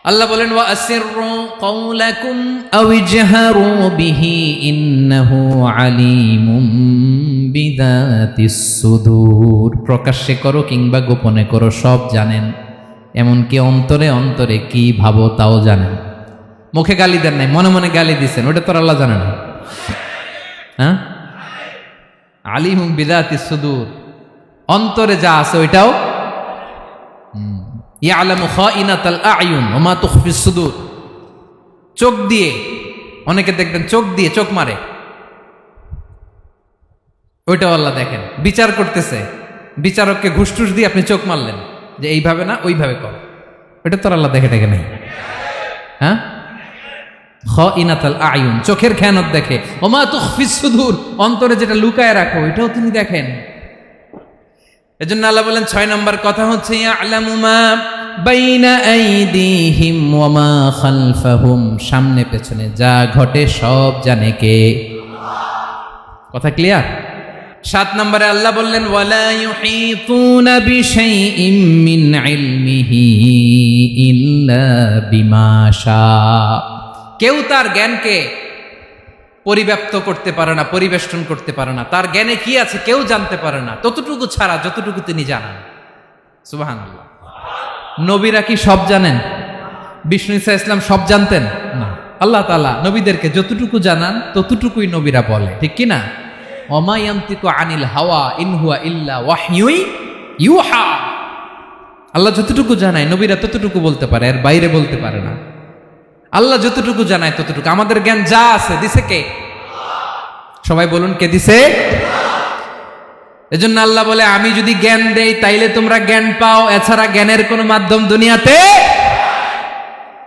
আল্লাহ বলেন ওয়া আসিররু কাওলাকুম আও ইজহারু বিহি ইন্নাহু আলিমুম বিযাতিস সুদূর। প্রকাশ্যে করো কিংবা গোপনে করো সব জানেন, এমনকি অন্তরে অন্তরে কি ভাবো তাও জানেন। মুখে গালি দেন নাই, মনে মনে গালি দিছেন, ওটা তো আল্লাহ জানে না। হ্যাঁ, আলিমুম বিযাতিস সুদূর, অন্তরে যা আছে ওইটাও ইয়ালামু খাইনাতাল আয়ুন ওয়া মা তুখফিস সুদূর। চোখ দিয়ে, অনেকে দেখবেন চোখ দিয়ে চোখ মারে, ওইটাও আল্লাহ দেখেন। বিচার করতেছে, বিচারককে ঘুষ টুস দিয়ে আপনি চোখ মারলেন যে এইভাবে না ওইভাবে কর, ওইটা তো আল্লাহ দেখে দেখে নাই। হ্যাঁ, খাইনাতাল আয়ুন, চোখের খেয়ানত দেখে। ওয়া মা তুখফিস সুদূর, অন্তরে যেটা লুকায় রাখো ওইটাও তিনি দেখেন। এজন্য আল্লাহ বলেন 6 নম্বর কথা হচ্ছে ইয়ালামু মা বাইনা আইদিহিম ওয়া মা খালফাহুম, সামনে পেছনে যা ঘটে সব জানে কে? কথা ক্লিয়ার? 7 নম্বরে আল্লাহ বললেন ওয়ালা ইউহিতুনা বিশাইইম মিন ইলমিহি ইল্লা বিমা শা। কেউ তার জ্ঞানকে পরিব্যাপ্ত করতে পারে না, পরিবেষ্টন করতে পারে না। তার জ্ঞানে কি আছে কেউ জানতে পারে না, ততটুকু ছাড়া যতটুকু তিনি জানেন। সুবহানাল্লাহ। নবীরা কি সব জানেন? বিষ্ণু ঈসা ইসলাম সব জানতেন না। আল্লাহ তাআলা নবীদেরকে যতটুকু জানান ততটুকুই নবীরা বলে, ঠিক কি না? ওমা ইয়ানতিকু আনিল হাওয়া ইন হুয়া ইল্লা ওয়াহয়ুন ইউহা। আল্লাহ যতটুকু জানায় নবীরা ততটুকু বলতে পারে, এর বাইরে বলতে পারে না। আল্লাহ যতটুকু জানায় ততটুকু। আমাদের জ্ঞান যা আছে দিছে কে? সবাই বলুন, কে দিছে? এজন্য আল্লাহ বলে আমি যদি জ্ঞান দেই তাইলে তোমরা জ্ঞান পাও, এছাড়া জ্ঞানের কোনো মাধ্যম দুনিয়াতে